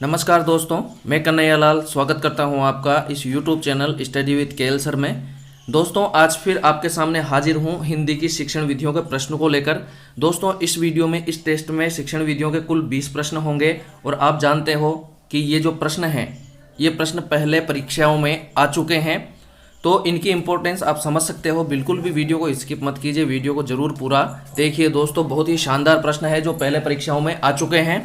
नमस्कार दोस्तों, मैं कन्हैया लाल स्वागत करता हूं आपका इस YouTube channel study with KL sir में। दोस्तों, आज फिर आपके सामने हाजिर हूं हिंदी की शिक्षण विधियों के प्रश्न को लेकर। दोस्तों, इस वीडियो में इस टेस्ट में शिक्षण विधियों के कुल 20 प्रश्न होंगे और आप जानते हो कि ये जो प्रश्न हैं ये प्रश्न पहले परीक्षाओं में आ चुके हैं, तो इनकी इंपॉर्टेंस आप समझ सकते हो। बिल्कुल भी वीडियो को स्किप मत कीजिए, वीडियो को जरूर पूरा देखिए। दोस्तों, बहुत ही शानदार प्रश्न है जो पहले परीक्षाओं में आ चुके हैं।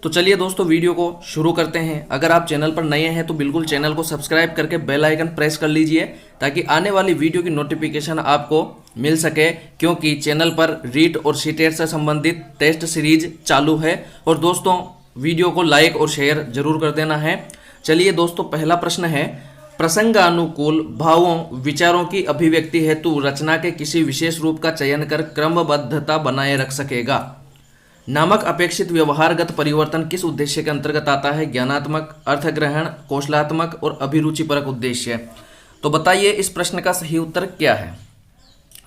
तो चलिए दोस्तों, वीडियो को शुरू करते हैं। अगर आप चैनल पर नए हैं तो बिल्कुल चैनल को सब्सक्राइब करके बेल आइकन प्रेस कर लीजिए ताकि आने वाली वीडियो की नोटिफिकेशन आपको मिल सके, क्योंकि चैनल पर रीट और सीटेट से संबंधित टेस्ट सीरीज चालू है। और दोस्तों, वीडियो को लाइक और शेयर जरूर कर देना है। चलिए दोस्तों, पहला प्रश्न है, प्रसंगानुकूल भावों विचारों की अभिव्यक्ति हेतु रचना के किसी विशेष रूप का चयन कर क्रमबद्धता बनाए रख सकेगा। नामक अपेक्षित व्यवहारगत परिवर्तन किस उद्देश्य के अंतर्गत आता है? ज्ञानात्मक, अर्थग्रहण, कौशलात्मक और अभिरुचिपरक उद्देश्य। तो बताइए इस प्रश्न का सही उत्तर क्या है।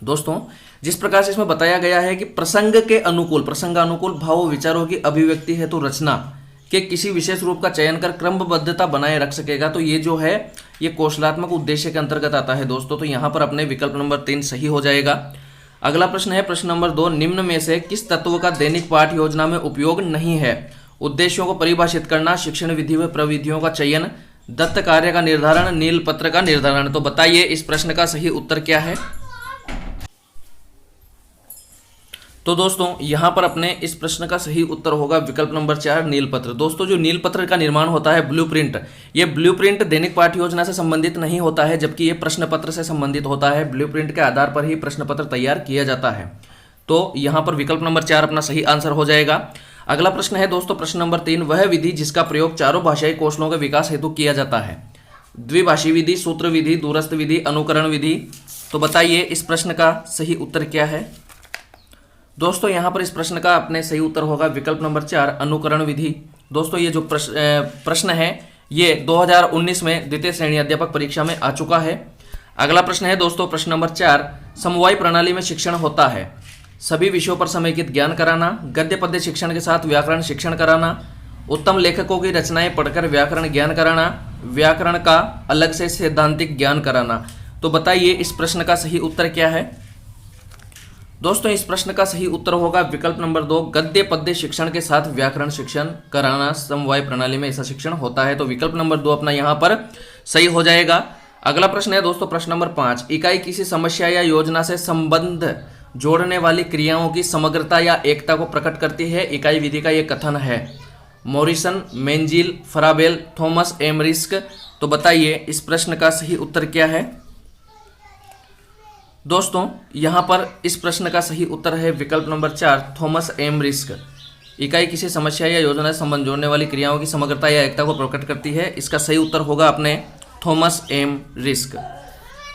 दोस्तों, जिस प्रकार से इसमें बताया गया है कि प्रसंगानुकूल भावों विचारों की अभिव्यक्ति है तो रचना के किसी विशेष रूप का चयन कर क्रमबद्धता बनाए रख सकेगा, तो ये जो है ये कौशलात्मक उद्देश्य के अंतर्गत आता है दोस्तों। तो यहाँ पर अपने विकल्प नंबर 3 सही हो जाएगा। अगला प्रश्न है प्रश्न नंबर 2, निम्न में से किस तत्व का दैनिक पाठ योजना में उपयोग नहीं है? उद्देश्यों को परिभाषित करना, शिक्षण विधि व प्रविधियों का चयन, दत्त कार्य का निर्धारण, नील पत्र का निर्धारण। तो बताइए इस प्रश्न का सही उत्तर क्या है। तो दोस्तों, यहां पर अपने इस प्रश्न का सही उत्तर होगा विकल्प नंबर 4, नील पत्र। दोस्तों, जो नील पत्र का निर्माण होता है ब्लूप्रिंट, ये ब्लूप्रिंट दैनिक पाठ्य योजना से संबंधित नहीं होता है, जबकि ये प्रश्न पत्र से संबंधित होता है। ब्लूप्रिंट के आधार पर ही प्रश्न पत्र तैयार किया जाता है। तो यहां पर विकल्प नंबर 4 अपना सही आंसर हो जाएगा। अगला प्रश्न है दोस्तों प्रश्न नंबर 3, वह विधि जिसका प्रयोग चारों भाषाई कौशलों के विकास हेतु किया जाता है? द्विभाषी विधि, सूत्र विधि, दूरस्थ विधि, अनुकरण विधि। तो बताइए इस प्रश्न का सही उत्तर क्या है। दोस्तों, यहाँ पर इस प्रश्न का अपने सही उत्तर होगा विकल्प नंबर 4, अनुकरण विधि। दोस्तों, ये जो प्रश्न है ये 2019 में द्वितीय श्रेणी अध्यापक परीक्षा में आ चुका है। अगला प्रश्न है दोस्तों प्रश्न नंबर 4, समवायी प्रणाली में शिक्षण होता है सभी विषयों पर समेकित ज्ञान कराना, गद्य पद्य शिक्षण के साथ व्याकरण शिक्षण कराना, उत्तम लेखकों की रचनाएं पढ़कर व्याकरण ज्ञान कराना, व्याकरण का अलग से सैद्धांतिक ज्ञान कराना। तो बताइए इस प्रश्न का सही उत्तर क्या है। दोस्तों, इस प्रश्न का सही उत्तर होगा विकल्प नंबर 2, गद्य पद्य शिक्षण के साथ व्याकरण शिक्षण कराना समवाय प्रणाली में ऐसा शिक्षण होता है। तो विकल्प नंबर 2 अपना यहाँ पर सही हो जाएगा। अगला प्रश्न है दोस्तों प्रश्न नंबर 5, इकाई किसी समस्या या योजना से संबंध जोड़ने वाली क्रियाओं की समग्रता या एकता को प्रकट करती है। इकाई विधि का यह कथन है। मॉरिसन, मेंजिल, फराबेल, थॉमस एमरिस्क। तो बताइए इस प्रश्न का सही उत्तर क्या है। दोस्तों, यहाँ पर इस प्रश्न का सही उत्तर है विकल्प नंबर 4, थॉमस एमरिस्क। इकाई किसी समस्या या योजना से संबंध जोड़ने वाली क्रियाओं की समग्रता या एकता को प्रकट करती है। इसका सही उत्तर होगा अपने थॉमस एमरिस्क।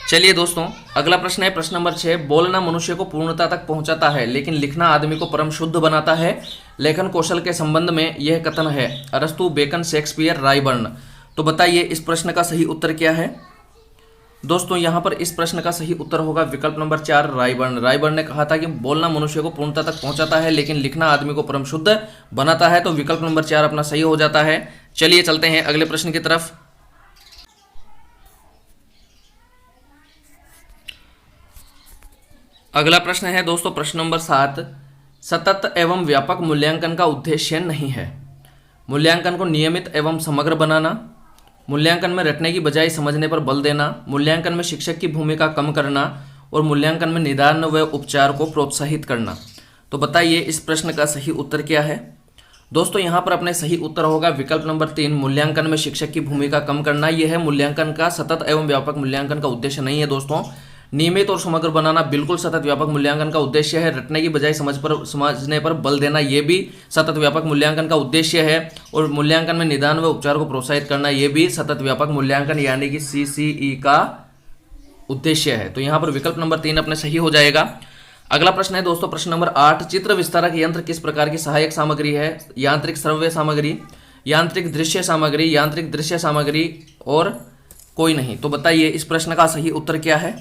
चलिए दोस्तों, अगला प्रश्न है प्रश्न नंबर 6, बोलना मनुष्य को पूर्णता तक पहुंचाता है लेकिन लिखना आदमी को परम शुद्ध बनाता है। लेखन कौशल के संबंध में यह कथन है। अरस्तु, बेकन, शेक्सपियर, रायबर्न। तो बताइए इस प्रश्न का सही उत्तर क्या है। दोस्तों, यहाँ पर इस प्रश्न का सही उत्तर होगा विकल्प नंबर 4, रायबर्न। रायबर्न ने कहा था कि बोलना मनुष्य को पूर्णता तक पहुंचाता है लेकिन लिखना आदमी को परम शुद्ध बनाता है। तो विकल्प नंबर 4 अपना सही हो जाता है। चलिए चलते हैं अगले प्रश्न की तरफ। अगला प्रश्न है दोस्तों प्रश्न नंबर 7, सतत एवं व्यापक मूल्यांकन का उद्देश्य नहीं है। मूल्यांकन को नियमित एवं समग्र बनाना, मूल्यांकन में रटने की बजाय समझने पर बल देना, मूल्यांकन में शिक्षक की भूमिका कम करना और मूल्यांकन में निदान व उपचार को प्रोत्साहित करना। तो बताइए इस प्रश्न का सही उत्तर क्या है। दोस्तों, यहाँ पर अपने सही उत्तर होगा विकल्प नंबर 3, मूल्यांकन में शिक्षक की भूमिका कम करना। यह है मूल्यांकन का सतत एवं व्यापक मूल्यांकन का उद्देश्य नहीं है। दोस्तों, नियमित और समग्र बनाना बिल्कुल सतत व्यापक मूल्यांकन का उद्देश्य है। रटने की बजाय समझने पर बल देना ये भी सतत व्यापक मूल्यांकन का उद्देश्य है। और मूल्यांकन में निदान व उपचार को प्रोत्साहित करना ये भी सतत व्यापक मूल्यांकन यानी कि CCE का उद्देश्य है। तो यहाँ पर विकल्प नंबर 3 अपने सही हो जाएगा। अगला प्रश्न है दोस्तों प्रश्न नंबर 8, चित्र विस्तारक यंत्र किस प्रकार की सहायक सामग्री है? यांत्रिक श्रव्य सामग्री, यांत्रिक दृश्य सामग्री, यांत्रिक दृश्य सामग्री और कोई नहीं। तो बताइए इस प्रश्न का सही उत्तर क्या है।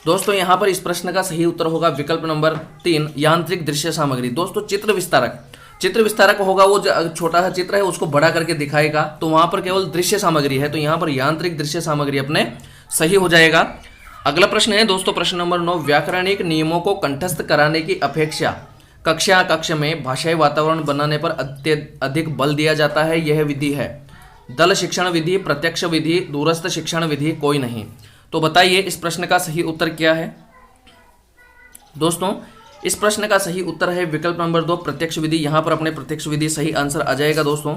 दोस्तों, यहाँ पर इस प्रश्न का सही उत्तर होगा विकल्प नंबर 3, यांत्रिक दृश्य सामग्री। दोस्तों, चित्र विस्तारक चित्र विस्तारक होगा वो जो छोटा सा चित्र है उसको बड़ा करके दिखाएगा, तो वहां पर केवल दृश्य सामग्री है, तो यहाँ पर यांत्रिक दृश्य सामग्री अपने सही हो जाएगा। अगला प्रश्न है दोस्तों प्रश्न नंबर 9, व्याकरणिक नियमों को कंठस्थ कराने की अपेक्षा कक्षा कक्ष में भाषाई वातावरण बनाने पर अधिक बल दिया जाता है, यह विधि है दल शिक्षण विधि, प्रत्यक्ष विधि, दूरस्थ शिक्षण विधि, कोई नहीं। तो बताइए इस प्रश्न का सही उत्तर क्या है। दोस्तों इस प्रश्न का सही उत्तर है विकल्प नंबर 2, प्रत्यक्ष विधि। यहाँ पर अपने प्रत्यक्ष विधि सही आंसर आ जाएगा दोस्तों,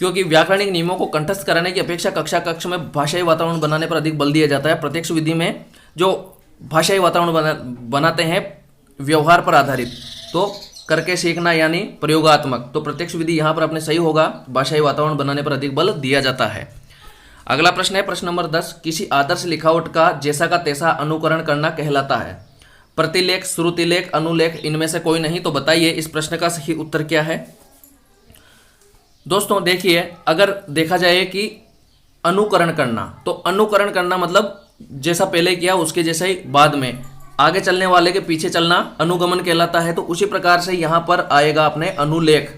क्योंकि व्याकरणिक नियमों को कंठस्थ कराने की अपेक्षा कक्षा कक्ष में भाषाई वातावरण बनाने पर अधिक बल दिया जाता है। प्रत्यक्ष विधि में जो भाषाई वातावरण बनाते हैं व्यवहार पर आधारित, तो करके सीखना यानी प्रयोगात्मक, तो प्रत्यक्ष विधि यहाँ पर अपने सही होगा, भाषाई वातावरण बनाने पर अधिक बल दिया जाता है। अगला प्रश्न है प्रश्न नंबर 10, किसी आदर्श लिखावट का जैसा का तैसा अनुकरण करना कहलाता है, प्रतिलेख, श्रुतिलेख, अनुलेख, इनमें से कोई नहीं। तो बताइए इस प्रश्न का सही उत्तर क्या है। दोस्तों देखिए, अगर देखा जाए कि अनुकरण करना, तो अनुकरण करना मतलब जैसा पहले किया उसके जैसा ही बाद में आगे चलने वाले के पीछे चलना अनुगमन कहलाता है। तो उसी प्रकार से यहाँ पर आएगा अपने अनुलेख,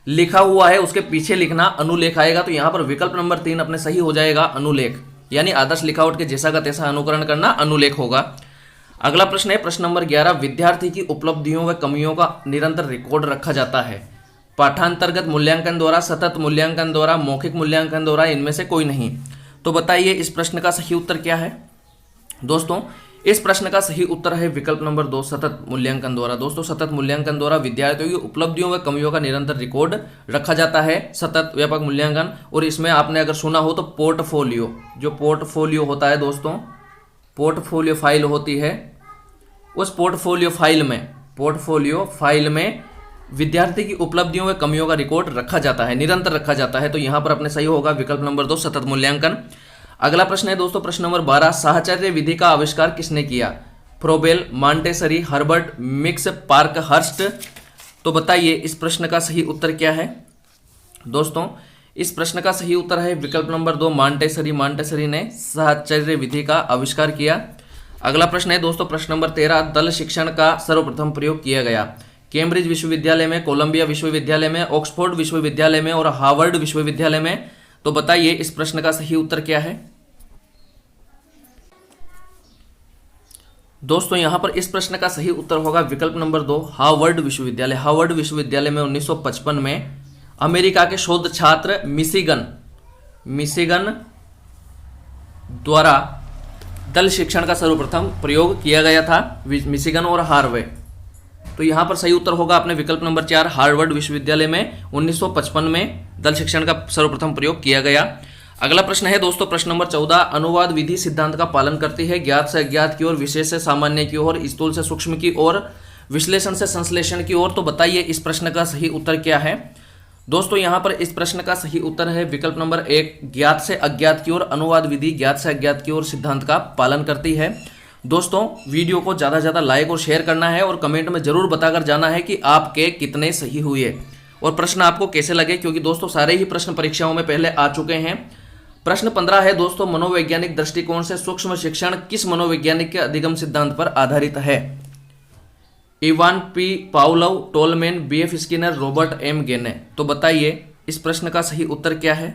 लिखा हुआ है उसके पीछे लिखना अनुलेख आएगा। तो यहाँ पर विकल्प नंबर 3 अपने सही हो जाएगा, अनुलेख, यानी आदर्श लिखावट के जैसा का तैसा अनुकरण करना अनुलेख होगा। अगला प्रश्न है प्रश्न नंबर 11, विद्यार्थी की उपलब्धियों व कमियों का निरंतर रिकॉर्ड रखा जाता है, पाठांतर्गत मूल्यांकन द्वारा, सतत मूल्यांकन द्वारा, मौखिक मूल्यांकन द्वारा, इनमें से कोई नहीं। तो बताइए इस प्रश्न का सही उत्तर क्या है। दोस्तों इस प्रश्न का सही उत्तर है विकल्प नंबर 2, सतत मूल्यांकन द्वारा। दोस्तों सतत मूल्यांकन द्वारा विद्यार्थियों की उपलब्धियों व कमियों का निरंतर रिकॉर्ड रखा जाता है, सतत व्यापक मूल्यांकन। और इसमें आपने अगर सुना हो तो पोर्टफोलियो, जो पोर्टफोलियो होता है दोस्तों, पोर्टफोलियो फाइल होती है, उस पोर्टफोलियो फाइल में विद्यार्थी की उपलब्धियों व कमियों का रिकॉर्ड रखा जाता है, निरंतर रखा जाता है। तो यहाँ पर अपने सही होगा विकल्प नंबर 2, सतत मूल्यांकन। अगला प्रश्न है दोस्तों प्रश्न नंबर 12, साहचर्य विधि का आविष्कार किसने किया, Froebel, Montessori, Herbert, mix, Parkhurst. तो बताइए इस प्रश्न का सही उत्तर क्या है। दोस्तों इस प्रश्न का सही उत्तर है विकल्प नंबर 2, मॉन्टेसरी ने साहचर्य विधि का आविष्कार किया। अगला प्रश्न है दोस्तों प्रश्न नंबर 13, दल शिक्षण का सर्वप्रथम प्रयोग किया गया, कैम्ब्रिज विश्वविद्यालय में, कोलंबिया विश्वविद्यालय में, ऑक्सफोर्ड विश्वविद्यालय में और हार्वर्ड विश्वविद्यालय में। तो बताइए इस प्रश्न का सही उत्तर क्या है। दोस्तों यहां पर इस प्रश्न का सही उत्तर होगा विकल्प नंबर 2, हार्वर्ड विश्वविद्यालय। हार्वर्ड विश्वविद्यालय में 1955 में अमेरिका के शोध छात्र मिशिगन द्वारा दल शिक्षण का सर्वप्रथम प्रयोग किया गया था, मिशिगन और हार्वे। तो यहाँ पर सही उत्तर होगा अपने विकल्प नंबर 4, हार्वर्ड विश्वविद्यालय में 1955 में दल शिक्षण का सर्वप्रथम प्रयोग किया गया। अगला प्रश्न है दोस्तों प्रश्न नंबर 14, अनुवाद विधि सिद्धांत का पालन करती है, ज्ञात से अज्ञात की ओर, विशेष से सामान्य की ओर, स्थूल से सूक्ष्म की ओर, विश्लेषण से संश्लेषण की ओर। तो बताइए इस प्रश्न का सही उत्तर क्या है। दोस्तों यहाँ पर इस प्रश्न का सही उत्तर है विकल्प नंबर 1, ज्ञात से अज्ञात की ओर। अनुवाद विधि ज्ञात से अज्ञात की ओर सिद्धांत का पालन करती है। दोस्तों वीडियो को ज़्यादा से ज़्यादा लाइक और शेयर करना है और कमेंट में जरूर बताकर जाना है कि आपके कितने सही हुए और प्रश्न आपको कैसे लगे, क्योंकि दोस्तों सारे ही प्रश्न परीक्षाओं में पहले आ चुके हैं। प्रश्न 15 है दोस्तों, मनोवैज्ञानिक दृष्टिकोण से सूक्ष्म शिक्षण किस मनोवैज्ञानिक के अधिगम सिद्धांत पर आधारित है, Ivan P Pavlov, Tolman, BF Skinner, Robert M Gagne. तो बताइए इस प्रश्न का सही उत्तर क्या है।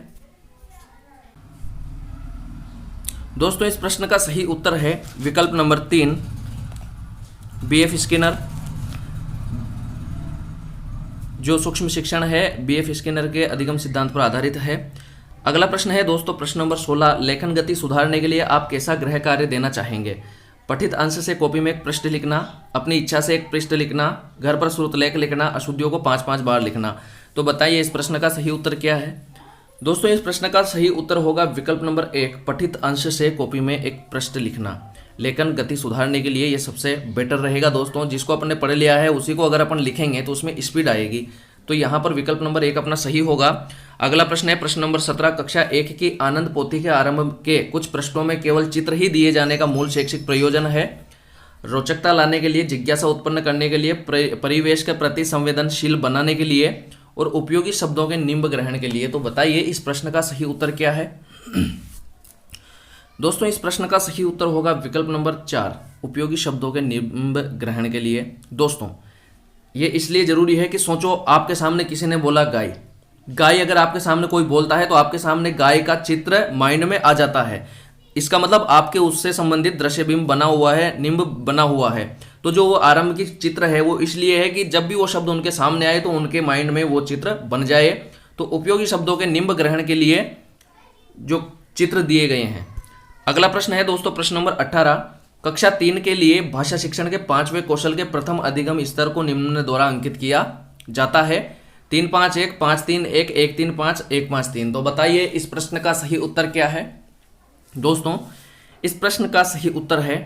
दोस्तों इस प्रश्न का सही उत्तर है विकल्प नंबर 3, बीएफ स्किनर। जो सूक्ष्म शिक्षण है बीएफ स्किनर के अधिगम सिद्धांत पर आधारित है। अगला प्रश्न है दोस्तों प्रश्न नंबर 16, लेखन गति सुधारने के लिए आप कैसा गृह कार्य देना चाहेंगे, पठित अंश से कॉपी में एक पृष्ठ लिखना, अपनी इच्छा से एक पृष्ठ लिखना, घर पर श्रुतलेख लिखना, अशुद्धियों को 5-5 बार लिखना। तो बताइए इस प्रश्न का सही उत्तर क्या है। दोस्तों इस प्रश्न का सही उत्तर होगा विकल्प नंबर 1, पठित अंश से कॉपी में एक पृष्ठ लिखना। लेखन गति सुधारने के लिए ये सबसे बेटर रहेगा दोस्तों, जिसको अपन ने पढ़ लिया है उसी को अगर अपन लिखेंगे तो उसमें स्पीड आएगी। तो यहाँ पर विकल्प नंबर 1 अपना सही होगा। अगला प्रश्न है प्रश्न नंबर 17, कक्षा 1 की आनंद पोथी के आरंभ के कुछ प्रश्नों में केवल चित्र ही दिए जाने का मूल शैक्षिक प्रयोजन है, रोचकता लाने के लिए, जिज्ञासा उत्पन्न करने के लिए, परिवेश के प्रति संवेदनशील बनाने के लिए और उपयोगी शब्दों के निम्ब ग्रहण के लिए। तो बताइए इस प्रश्न का सही उत्तर क्या है। दोस्तों इस प्रश्न का सही उत्तर होगा विकल्प नंबर 4, उपयोगी शब्दों के निम्ब ग्रहण के लिए। दोस्तों ये इसलिए जरूरी है कि सोचो, आपके सामने किसी ने बोला गाय, गाय अगर आपके सामने कोई बोलता है तो आपके सामने गाय का चित्र माइंड में आ जाता है। इसका मतलब आपके उससे संबंधित दृश्यबिंब बना हुआ है, निम्ब बना हुआ है। तो जो वो आरंभ की चित्र है वो इसलिए है कि जब भी वो शब्द उनके सामने आए तो उनके माइंड में वो चित्र बन जाए। तो उपयोगी शब्दों के निम्ब ग्रहण के लिए जो चित्र दिए गए हैं। अगला प्रश्न है दोस्तों प्रश्न नंबर 18, कक्षा 3 के लिए भाषा शिक्षण के 5वें कौशल के प्रथम अधिगम स्तर को निम्न द्वारा अंकित किया जाता है। 3-5-1, 5-3-1, 1-3-5, 1-5-3। तो बताइए इस प्रश्न का सही उत्तर क्या है। दोस्तों इस प्रश्न का सही उत्तर है,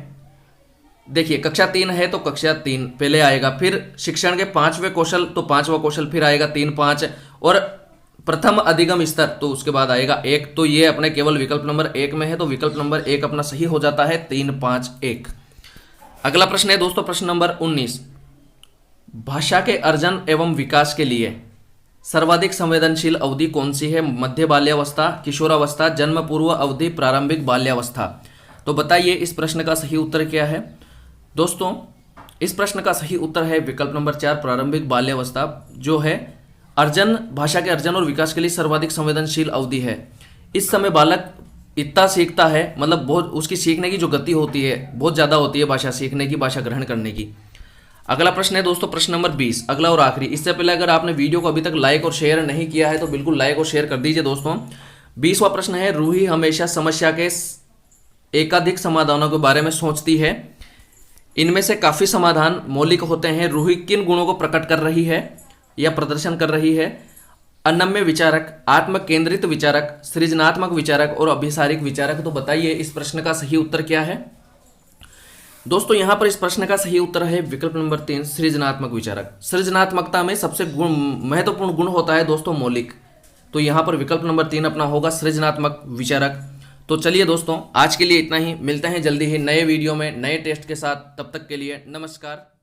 देखिए कक्षा 3 है तो कक्षा 3 पहले आएगा, फिर शिक्षण के 5वें कौशल तो 5वां कौशल फिर आएगा 3-5, और प्रथम अधिगम स्तर तो उसके बाद आएगा 1। तो ये अपने केवल विकल्प नंबर 1 में है, तो विकल्प नंबर 1 अपना सही हो जाता है 3-5-1। अगला प्रश्न है दोस्तों प्रश्न नंबर 19, भाषा के अर्जन एवं विकास के लिए सर्वाधिक संवेदनशील अवधि कौन सी है। मध्य बाल्यावस्था, किशोरावस्था, जन्म पूर्व अवधि, प्रारंभिक बाल्यावस्था। तो बताइए इस प्रश्न का सही उत्तर क्या है। दोस्तों इस प्रश्न का सही उत्तर है विकल्प नंबर 4, प्रारंभिक बाल्यावस्था, जो है अर्जन, भाषा के अर्जन और विकास के लिए सर्वाधिक संवेदनशील अवधि है। इस समय बालक इतना सीखता है, मतलब बहुत उसकी सीखने की जो गति होती है बहुत ज़्यादा होती है भाषा सीखने की, भाषा ग्रहण करने की। अगला प्रश्न है दोस्तों प्रश्न नंबर 20, अगला और आखिरी। इससे पहले अगर आपने वीडियो को अभी तक लाइक और शेयर नहीं किया है तो बिल्कुल लाइक और शेयर कर दीजिए दोस्तों। 20वां प्रश्न है, रूही हमेशा समस्या के एकाधिक समाधानों के बारे में सोचती है। इनमें से काफ़ी समाधान मौलिक होते हैं। रूही किन गुणों को प्रकट कर रही है या प्रदर्शन कर रही है। अनम्य विचारक, आत्म केंद्रित विचारक, सृजनात्मक विचारक और अभिसारिक विचारक। तो बताइए इस प्रश्न का सही उत्तर क्या है। दोस्तों यहां पर इस प्रश्न का सही उत्तर है विकल्प नंबर 3, सृजनात्मक विचारक। सृजनात्मकता में सबसे महत्वपूर्ण गुण होता है दोस्तों मौलिक। तो यहां पर विकल्प नंबर 3 अपना होगा सृजनात्मक विचारक। तो चलिए दोस्तों आज के लिए इतना ही, मिलते हैं जल्दी ही नए वीडियो में नए टेस्ट के साथ। तब तक के लिए नमस्कार।